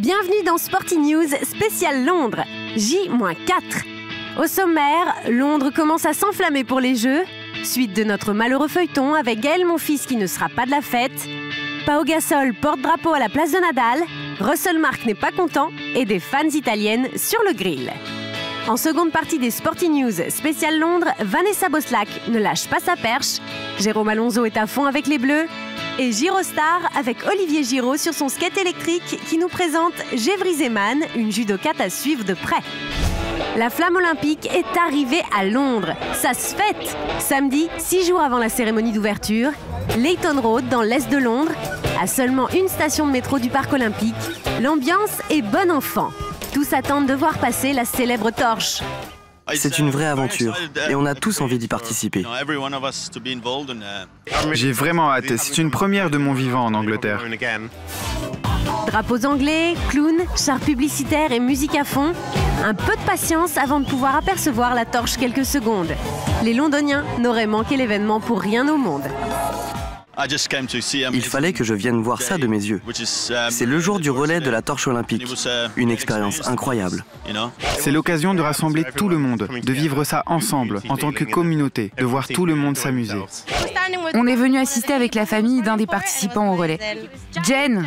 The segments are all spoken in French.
Bienvenue dans Sporty News spécial Londres, J-4. Au sommaire, Londres commence à s'enflammer pour les Jeux. Suite de notre malheureux feuilleton avec Gaël Monfils qui ne sera pas de la fête. Pau Gasol porte-drapeau à la place de Nadal. Russell Mark n'est pas content et des fans italiennes sur le grill. En seconde partie des Sporty News spécial Londres, Vanessa Boslack ne lâche pas sa perche. Jérôme Alonso est à fond avec les Bleus. Et Girostar avec Olivier Giraud sur son skate électrique qui nous présente Gevry Zeman, une judokate à suivre de près. La flamme olympique est arrivée à Londres. Ça se fête! Samedi, 6 jours avant la cérémonie d'ouverture, Leyton Road, dans l'est de Londres, à seulement une station de métro du parc olympique, l'ambiance est bon enfant. Tous attendent de voir passer la célèbre torche. C'est une vraie aventure et on a tous envie d'y participer. J'ai vraiment hâte, c'est une première de mon vivant en Angleterre. Drapeaux anglais, clowns, chars publicitaires et musique à fond. Un peu de patience avant de pouvoir apercevoir la torche quelques secondes. Les Londoniens n'auraient manqué l'événement pour rien au monde. Il fallait que je vienne voir ça de mes yeux. C'est le jour du relais de la torche olympique. Une expérience incroyable. C'est l'occasion de rassembler tout le monde, de vivre ça ensemble, en tant que communauté, de voir tout le monde s'amuser. On est venu assister avec la famille d'un des participants au relais. Jane.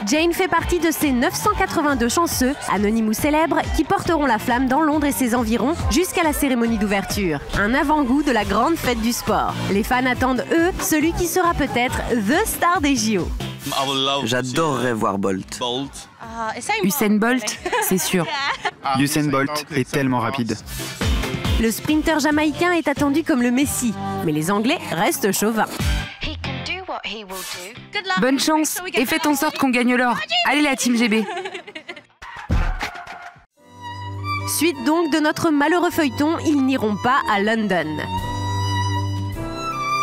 Jane fait partie de ces 982 chanceux, anonymes ou célèbres, qui porteront la flamme dans Londres et ses environs jusqu'à la cérémonie d'ouverture. Un avant-goût de la grande fête du sport. Les fans attendent, eux, celui qui sera peut-être the star des JO. J'adorerais voir Bolt. Usain Bolt, c'est sûr. Usain Bolt est tellement rapide. Le sprinter jamaïcain est attendu comme le Messi, mais les Anglais restent chauvins. Bonne chance et faites en sorte qu'on gagne l'or. Allez la team GB. Suite donc de notre malheureux feuilleton, ils n'iront pas à London.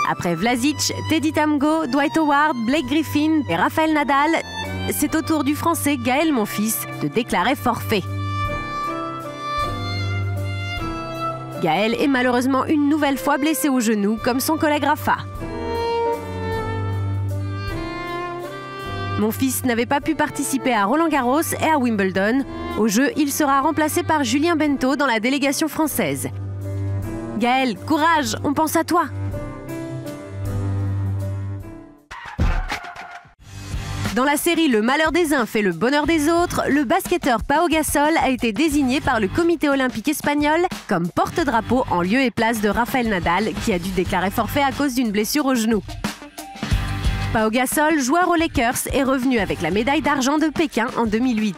Après Vlasic, Teddy Tamgo, Dwight Howard, Blake Griffin et Rafael Nadal, c'est au tour du Français Gaël Monfils de déclarer forfait. Gaël est malheureusement une nouvelle fois blessé au genou, comme son collègue Rafa. Monfils n'avait pas pu participer à Roland-Garros et à Wimbledon. Au jeu, il sera remplacé par Julien Bento dans la délégation française. Gaël, courage, on pense à toi! Dans la série Le malheur des uns fait le bonheur des autres, le basketteur Pau Gasol a été désigné par le comité olympique espagnol comme porte-drapeau en lieu et place de Rafael Nadal, qui a dû déclarer forfait à cause d'une blessure au genou. Pau Gasol, joueur aux Lakers, est revenu avec la médaille d'argent de Pékin en 2008.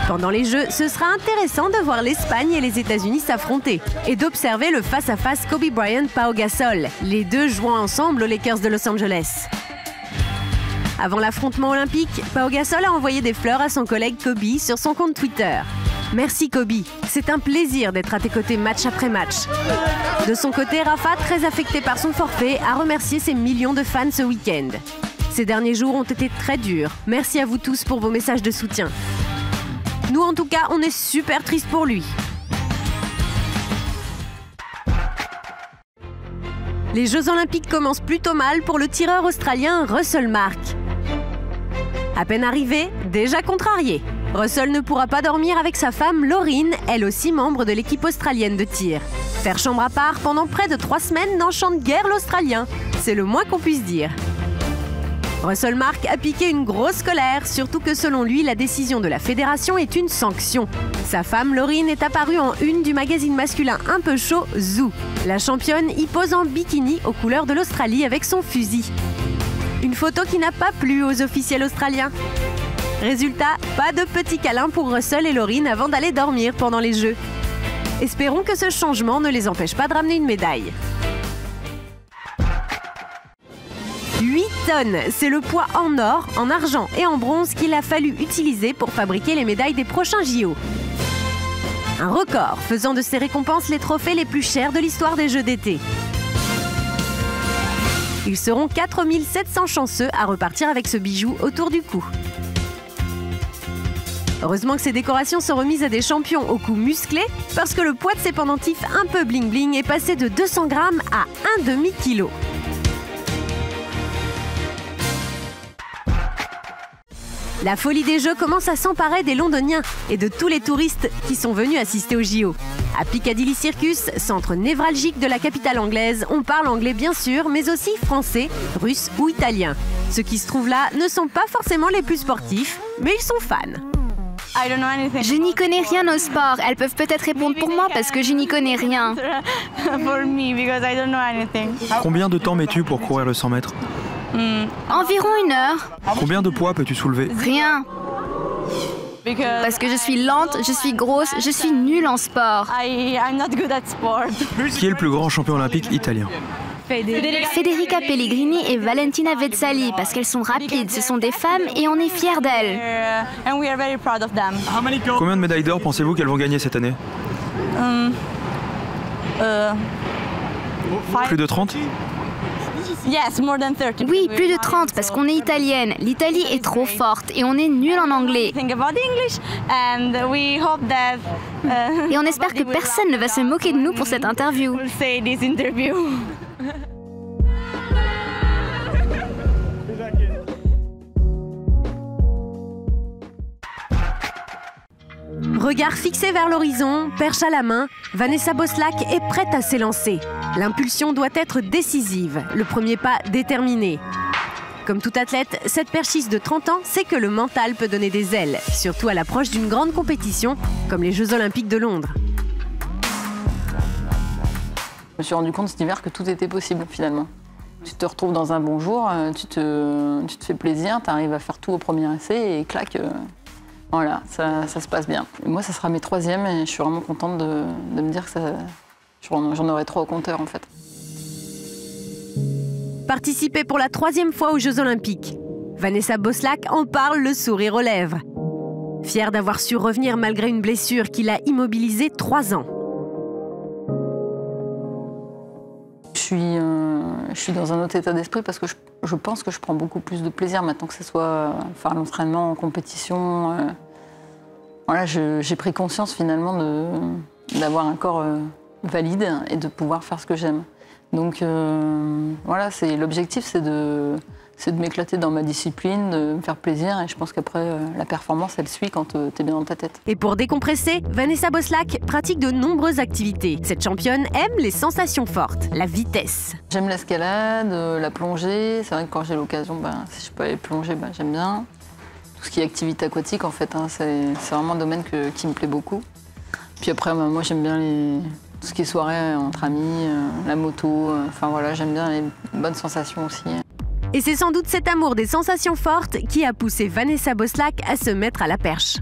Pendant les Jeux, ce sera intéressant de voir l'Espagne et les États-Unis s'affronter et d'observer le face-à-face Kobe Bryant-Pau Gasol, les deux jouant ensemble aux Lakers de Los Angeles. Avant l'affrontement olympique, Pau Gasol a envoyé des fleurs à son collègue Kobe sur son compte Twitter. Merci Kobe, c'est un plaisir d'être à tes côtés match après match. De son côté, Rafa, très affecté par son forfait, a remercié ses millions de fans ce week-end. Ces derniers jours ont été très durs. Merci à vous tous pour vos messages de soutien. Nous, en tout cas, on est super tristes pour lui. Les Jeux Olympiques commencent plutôt mal pour le tireur australien Russell Mark. À peine arrivé, déjà contrarié. Russell ne pourra pas dormir avec sa femme Laureen, elle aussi membre de l'équipe australienne de tir. Faire chambre à part pendant près de 3 semaines n'enchante guère l'Australien. C'est le moins qu'on puisse dire. Russell Mark a piqué une grosse colère, surtout que selon lui, la décision de la fédération est une sanction. Sa femme Laureen est apparue en une du magazine masculin un peu chaud Zoo. La championne y pose en bikini aux couleurs de l'Australie avec son fusil. Une photo qui n'a pas plu aux officiels australiens. Résultat, pas de petit câlin pour Russell et Laureen avant d'aller dormir pendant les Jeux. Espérons que ce changement ne les empêche pas de ramener une médaille. 8 tonnes, c'est le poids en or, en argent et en bronze qu'il a fallu utiliser pour fabriquer les médailles des prochains JO. Un record faisant de ces récompenses les trophées les plus chers de l'histoire des Jeux d'été. Ils seront 4700 chanceux à repartir avec ce bijou autour du cou. Heureusement que ces décorations sont remises à des champions au cou musclé, parce que le poids de ces pendentifs un peu bling-bling est passé de 200 grammes à un demi-kilo. La folie des Jeux commence à s'emparer des Londoniens et de tous les touristes qui sont venus assister aux JO. À Piccadilly Circus, centre névralgique de la capitale anglaise, on parle anglais bien sûr, mais aussi français, russe ou italien. Ceux qui se trouvent là ne sont pas forcément les plus sportifs, mais ils sont fans. Je n'y connais rien au sport. Elles peuvent peut-être répondre pour moi parce que je n'y connais rien. Combien de temps mets-tu pour courir le 100 mètres? Environ 1 heure. Combien de poids peux-tu soulever? Rien. Parce que je suis lente, je suis grosse, je suis nulle en sport. Qui est le plus grand champion olympique italien? Federica Pellegrini et Valentina Vezzali, parce qu'elles sont rapides, ce sont des femmes et on est fiers d'elles. Combien de médailles d'or pensez-vous qu'elles vont gagner cette année? Plus de 30? Oui, plus de 30, parce qu'on est italienne. L'Italie est trop forte et on est nul en anglais. Et on espère que personne ne va se moquer de nous pour cette interview. Regard fixé vers l'horizon, perche à la main, Vanessa Boslack est prête à s'élancer. L'impulsion doit être décisive, le premier pas déterminé. Comme tout athlète, cette perchiste de 30 ans sait que le mental peut donner des ailes, surtout à l'approche d'une grande compétition comme les Jeux Olympiques de Londres. Je me suis rendu compte cet hiver que tout était possible finalement. Tu te retrouves dans un bon jour, tu te fais plaisir, tu arrives à faire tout au premier essai et clac, voilà, ça se passe bien. Et moi, ça sera mes 3e et je suis vraiment contente de me dire que j'en aurai 3 au compteur en fait. Participer pour la 3e fois aux Jeux Olympiques. Vanessa Boslack en parle le sourire aux lèvres. Fière d'avoir su revenir malgré une blessure qui l'a immobilisée 3 ans. Je suis dans un autre état d'esprit parce que je pense que je prends beaucoup plus de plaisir maintenant, que ce soit faire l'entraînement en compétition. Voilà, j'ai pris conscience finalement d'avoir un corps valide et de pouvoir faire ce que j'aime. Donc voilà, l'objectif c'est de m'éclater dans ma discipline, de me faire plaisir et je pense qu'après la performance elle suit quand t'es bien dans ta tête. Et pour décompresser, Vanessa Boslack pratique de nombreuses activités. Cette championne aime les sensations fortes, la vitesse. J'aime l'escalade, la plongée, c'est vrai que quand j'ai l'occasion, si je peux aller plonger, j'aime bien. Tout ce qui est activité aquatique en fait, c'est vraiment un domaine qui me plaît beaucoup. Puis après moi j'aime bien tout ce qui est soirée entre amis, la moto, enfin voilà, j'aime bien les bonnes sensations aussi. Et c'est sans doute cet amour des sensations fortes qui a poussé Vanessa Boslack à se mettre à la perche.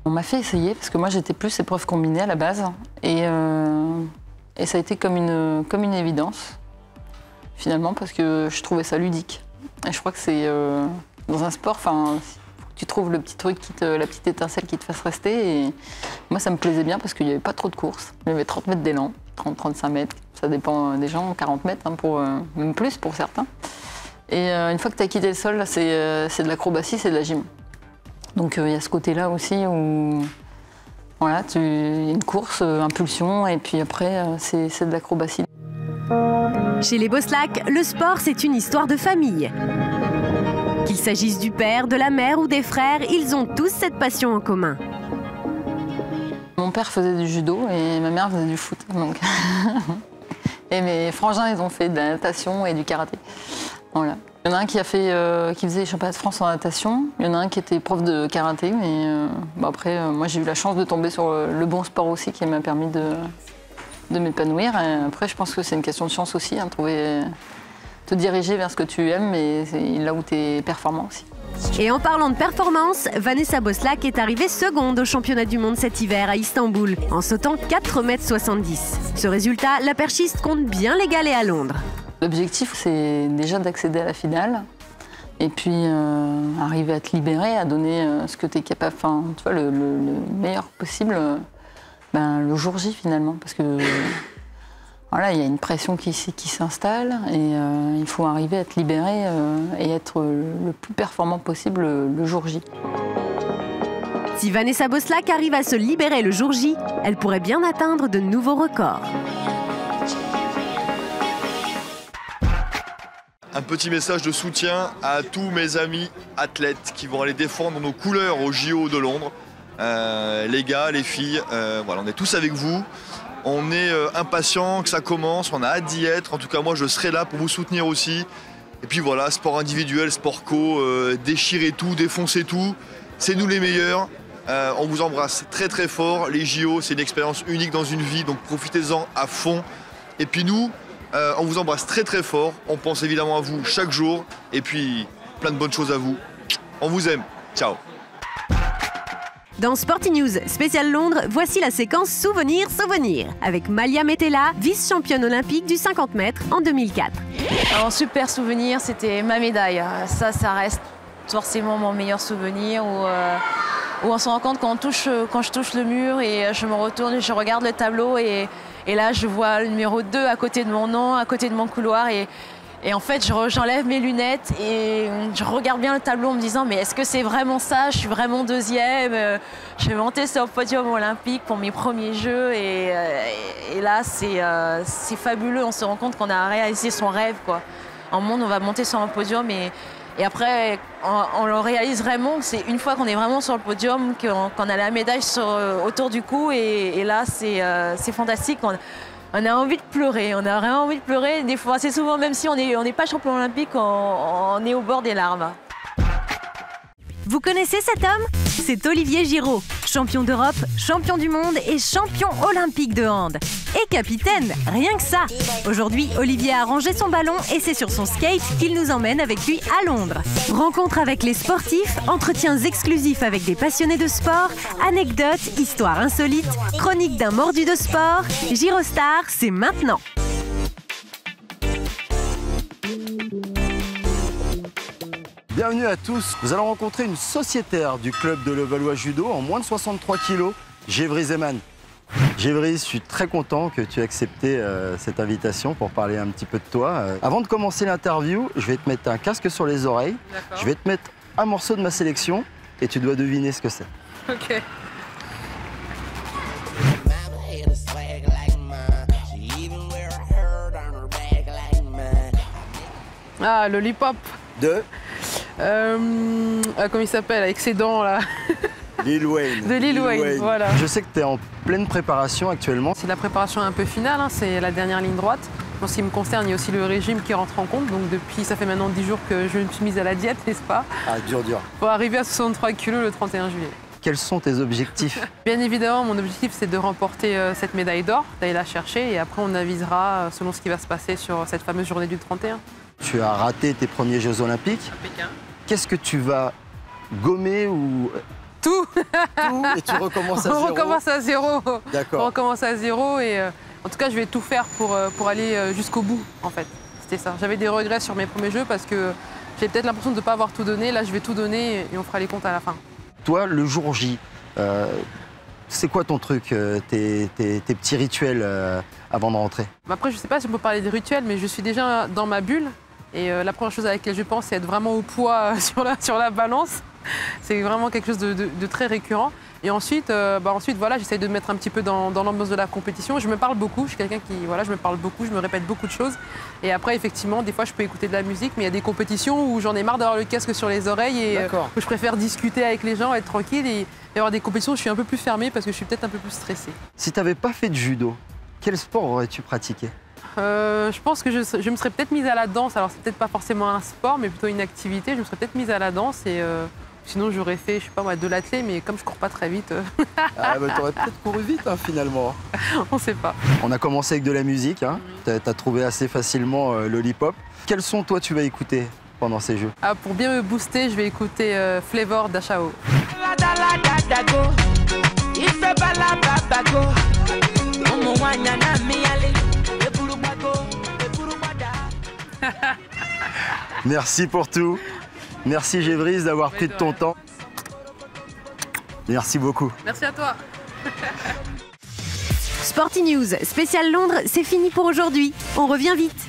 On m'a fait essayer parce que moi j'étais plus épreuve combinée à la base et ça a été comme une évidence finalement parce que je trouvais ça ludique. Et je crois que c'est dans un sport, tu trouves le petit truc, la petite étincelle qui te fasse rester et moi ça me plaisait bien parce qu'il n'y avait pas trop de courses. Il y avait 30 mètres d'élan, 30-35 mètres, ça dépend des gens, 40 mètres même plus pour certains. Et une fois que tu as quitté le sol, c'est de l'acrobatie, c'est de la gym. Donc il y a ce côté-là aussi où voilà, y a une course, impulsion, et puis après c'est de l'acrobatie. Chez les Boslack, le sport c'est une histoire de famille. Qu'il s'agisse du père, de la mère ou des frères, ils ont tous cette passion en commun. Mon père faisait du judo et ma mère faisait du foot. Donc et mes frangins, ils ont fait de la natation et du karaté. Voilà. Il y en a un qui faisait les championnats de France en natation. Il y en a un qui était prof de karaté. Mais après, moi, j'ai eu la chance de tomber sur le bon sport aussi qui m'a permis de m'épanouir. Et après, je pense que c'est une question de chance aussi, te diriger vers ce que tu aimes et c'est là où tu es performant aussi. Et en parlant de performance, Vanessa Boslack est arrivée seconde au championnat du monde cet hiver à Istanbul, en sautant 4,70 m. Ce résultat, la perchiste compte bien l'égaler à Londres. L'objectif, c'est déjà d'accéder à la finale et puis arriver à te libérer, à donner ce que tu es capable, tu vois, le meilleur possible le jour J finalement. Parce que voilà, il y a une pression qui s'installe et il faut arriver à te libérer et être le plus performant possible le jour J. Si Vanessa Boslack arrive à se libérer le jour J, elle pourrait bien atteindre de nouveaux records. petit message de soutien à tous mes amis athlètes qui vont aller défendre nos couleurs au JO de Londres. Les gars, les filles, voilà, on est tous avec vous. On est impatients que ça commence, on a hâte d'y être. En tout cas, moi, je serai là pour vous soutenir aussi. Et puis voilà, sport individuel, sport co, déchirez tout, défoncez tout. C'est nous les meilleurs. On vous embrasse très très fort. Les JO, c'est une expérience unique dans une vie, donc profitez-en à fond. Et puis nous, on vous embrasse très très fort. On pense évidemment à vous chaque jour. Et puis, plein de bonnes choses à vous. On vous aime. Ciao. Dans Sporty News spécial Londres, voici la séquence Souvenir avec Malia Metella, vice-championne olympique du 50 mètres en 2004. Un super souvenir, c'était ma médaille. Ça reste forcément mon meilleur souvenir où on se rend compte quand je touche le mur et je me retourne et je regarde le tableau et là je vois le numéro 2 à côté de mon nom, à côté de mon couloir et en fait j'enlève mes lunettes et je regarde bien le tableau en me disant mais est-ce que c'est vraiment ça? Je suis vraiment deuxième, je vais monter sur le podium olympique pour mes premiers jeux et là c'est fabuleux, on se rend compte qu'on a réalisé son rêve quoi. En monde on va monter sur un podium et après, on le réalise vraiment, c'est une fois qu'on est vraiment sur le podium, qu'on a la médaille autour du cou, et là, c'est fantastique. On a envie de pleurer, on a vraiment envie de pleurer. Des fois, assez souvent, même si on n'est pas champion olympique, on est au bord des larmes. Vous connaissez cet homme? C'est Olivier Giraud, champion d'Europe, champion du monde et champion olympique de hand. Et capitaine, rien que ça. Aujourd'hui, Olivier a rangé son ballon et c'est sur son skate qu'il nous emmène avec lui à Londres. Rencontre avec les sportifs, entretiens exclusifs avec des passionnés de sport, anecdotes, histoires insolites, chroniques d'un mordu de sport. Girostar, c'est maintenant. Bienvenue à tous. Nous allons rencontrer une sociétaire du club de Levallois Judo en moins de 63 kg, Gévry Zeman. Gévry, je suis très content que tu aies accepté cette invitation pour parler un petit peu de toi. Avant de commencer l'interview, je vais te mettre un casque sur les oreilles. Je vais te mettre un morceau de ma sélection et tu dois deviner ce que c'est. Ok. Ah, Lollipop. De comment il s'appelle, avec ses dents là. Lil Wayne. De Lil Wayne, voilà. Je sais que tu es en pleine préparation actuellement. C'est la préparation un peu finale, hein, c'est la dernière ligne droite. En ce qui me concerne, il y a aussi le régime qui rentre en compte. Donc depuis, ça fait maintenant 10 jours que je me suis mise à la diète, n'est-ce pas? Ah, dur. Pour arriver à 63 kg le 31 juillet. Quels sont tes objectifs? Bien évidemment, mon objectif, c'est de remporter cette médaille d'or, d'aller la chercher. Et après, on avisera selon ce qui va se passer sur cette fameuse journée du 31. Tu as raté tes premiers Jeux Olympiques. À Pékin. Qu'est-ce que tu vas gommer ou... Tout. Tout et tu recommences à zéro. On recommence à zéro. D'accord. On recommence à zéro et en tout cas, je vais tout faire pour aller jusqu'au bout, en fait. C'était ça. J'avais des regrets sur mes premiers jeux parce que j'ai peut-être l'impression de ne pas avoir tout donné. Là, je vais tout donner et on fera les comptes à la fin. Toi, le jour J, c'est quoi ton truc, tes petits rituels avant de rentrer? Après, je ne sais pas si on peut parler de rituels, mais je suis déjà dans ma bulle. Et la première chose à laquelle je pense, c'est être vraiment au poids sur la balance. C'est vraiment quelque chose de très récurrent. Et ensuite, voilà, j'essaie de me mettre un petit peu dans l'ambiance de la compétition. Je me parle beaucoup, je suis quelqu'un qui, voilà, je me parle beaucoup, je me répète beaucoup de choses. Et après, effectivement, des fois, je peux écouter de la musique, mais il y a des compétitions où j'en ai marre d'avoir le casque sur les oreilles et où je préfère discuter avec les gens, être tranquille et avoir des compétitions où je suis un peu plus fermée parce que je suis peut-être un peu plus stressée. Si tu n'avais pas fait de judo, quel sport aurais-tu pratiqué? Je pense que je me serais peut-être mise à la danse. Alors, c'est peut-être pas forcément un sport, mais plutôt une activité. Je me serais peut-être mise à la danse et sinon, j'aurais fait, je sais pas moi, de l'athlé, mais comme je cours pas très vite. Ah, bah, t'aurais peut-être couru vite, hein, finalement. On sait pas. On a commencé avec de la musique, hein. T'as trouvé assez facilement Lollipop. Quel son, toi, tu vas écouter pendant ces jeux? Ah, pour bien me booster, je vais écouter Flavor d'Achao. Merci pour tout. Merci Gévry d'avoir pris de ton temps. Merci beaucoup. Merci à toi. Sporty News spécial Londres, c'est fini pour aujourd'hui. On revient vite.